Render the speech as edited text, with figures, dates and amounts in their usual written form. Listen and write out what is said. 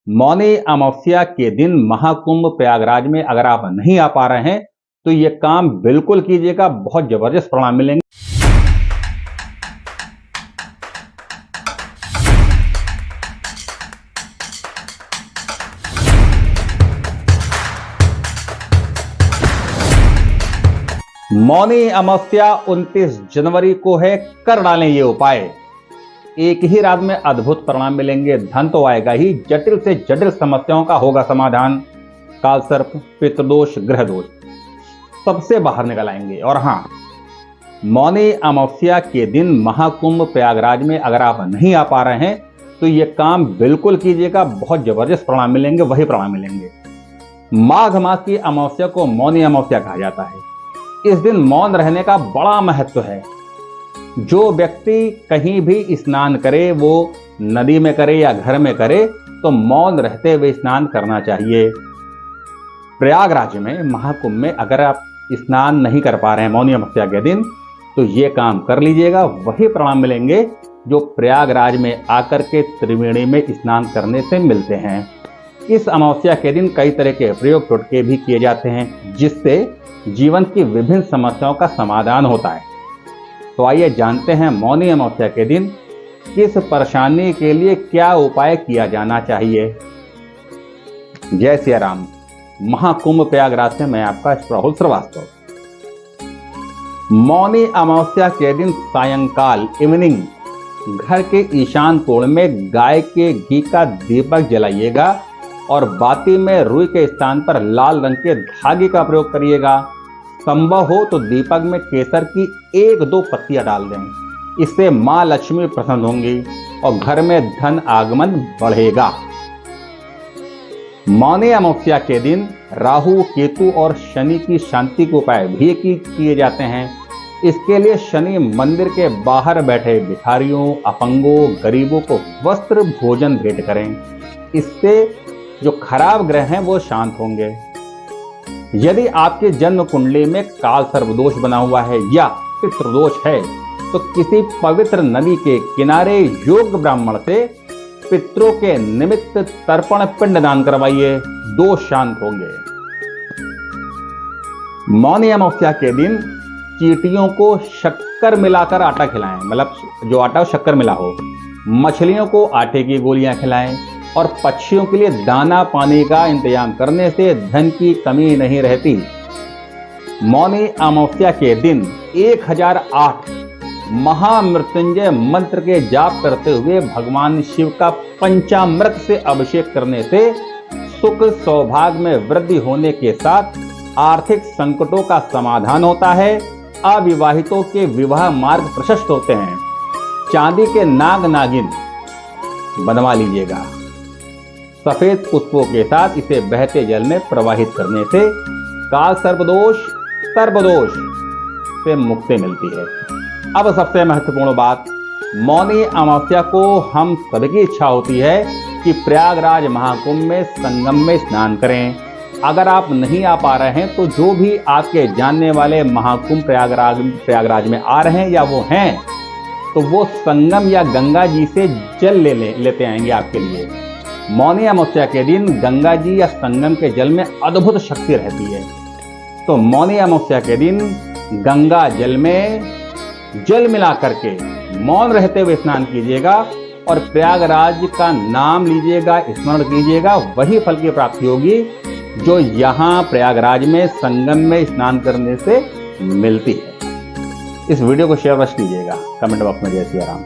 मौनी अमावस्या के दिन महाकुंभ प्रयागराज में अगर आप नहीं आ पा रहे हैं तो ये काम बिल्कुल कीजिएगा, बहुत जबरदस्त परिणाम मिलेंगे। मौनी अमावस्या 29 जनवरी को है, कर डालें ये उपाय। एक ही रात में अद्भुत परिणाम मिलेंगे। धन तो आएगा ही, जटिल से जटिल समस्याओं का होगा समाधान। काल सर्प, पितृदोष, ग्रह दोष सबसे बाहर निकल आएंगे। और हाँ, मौनी अमावस्या के दिन महाकुंभ प्रयागराज में अगर आप नहीं आ पा रहे हैं तो ये काम बिल्कुल कीजिएगा, बहुत जबरदस्त परिणाम मिलेंगे, वही परिणाम मिलेंगे। माघ मास की अमावस्या को मौनी अमावस्या कहा जाता है। इस दिन मौन रहने का बड़ा महत्व है। जो व्यक्ति कहीं भी स्नान करे, वो नदी में करे या घर में करे, तो मौन रहते हुए स्नान करना चाहिए। प्रयागराज में महाकुंभ में अगर आप स्नान नहीं कर पा रहे हैं मौनी अमावस्या के दिन, तो ये काम कर लीजिएगा, वही परिणाम मिलेंगे जो प्रयागराज में आकर के त्रिवेणी में स्नान करने से मिलते हैं। इस अमावस्या के दिन कई तरह के प्रयोग टोटके भी किए जाते हैं, जिससे जीवन की विभिन्न समस्याओं का समाधान होता है। तो आइए जानते हैं मौनी अमावस्या के दिन किस परेशानी के लिए क्या उपाय किया जाना चाहिए। जय सिया राम। महाकुंभ प्रयागराज से मैं आपका राहुल श्रीवास्तव। मौनी अमावस्या के दिन सायंकाल इवनिंग घर के ईशान कोण में गाय के घी का दीपक जलाइएगा और बाती में रुई के स्थान पर लाल रंग के धागे का प्रयोग करिएगा। संभव हो तो दीपक में केसर की 1-2 पत्तियां डाल दें। इससे मां लक्ष्मी प्रसन्न होंगी और घर में धन आगमन बढ़ेगा। मौनी अमावस्या के दिन राहु, केतु और शनि की शांति के उपाय भी किए जाते हैं। इसके लिए शनि मंदिर के बाहर बैठे भिखारियों, अपंगों, गरीबों को वस्त्र भोजन भेंट करें। इससे जो खराब ग्रह हैं वो शांत होंगे। यदि आपके जन्म कुंडली में काल सर्पदोष बना हुआ है या पितृदोष है, तो किसी पवित्र नदी के किनारे योग्य ब्राह्मण से पितरों के निमित्त तर्पण पिंड दान करवाइए, दोष शांत होंगे। मौनी अमावस्या के दिन चींटियों को शक्कर मिलाकर आटा खिलाएं, मतलब जो आटा हो शक्कर मिला हो। मछलियों को आटे की गोलियां खिलाएं और पक्षियों के लिए दाना पानी का इंतजाम करने से धन की कमी नहीं रहती। मौनी अमावस्या के दिन 1008 महामृत्युंजय मंत्र के जाप करते हुए भगवान शिव का पंचामृत से अभिषेक करने से सुख सौभाग्य में वृद्धि होने के साथ आर्थिक संकटों का समाधान होता है। अविवाहितों के विवाह मार्ग प्रशस्त होते हैं। चांदी के नाग नागिन बनवा लीजिएगा। सफेद पुष्पों के साथ इसे बहते जल में प्रवाहित करने से काल सर्पदोष, सर्पदोष से मुक्ति मिलती है। अब सबसे महत्वपूर्ण बात, मौनी अमावस्या को हम सभी की इच्छा होती है कि प्रयागराज महाकुंभ में संगम में स्नान करें। अगर आप नहीं आ पा रहे हैं तो जो भी आपके जानने वाले महाकुंभ प्रयागराज में आ रहे हैं या वो हैं, तो वो संगम या गंगा जी से जल लेते आएंगे आपके लिए। मौनी अमावस्या के दिन गंगा जी या संगम के जल में अद्भुत शक्ति रहती है। तो मौनी अमावस्या के दिन गंगा जल में जल मिला करके मौन रहते हुए स्नान कीजिएगा और प्रयागराज का नाम लीजिएगा, स्मरण कीजिएगा, वही फल की प्राप्ति होगी जो यहाँ प्रयागराज में संगम में स्नान करने से मिलती है। इस वीडियो को शेयर कीजिएगा। कमेंट बॉक्स में जय सिया राम।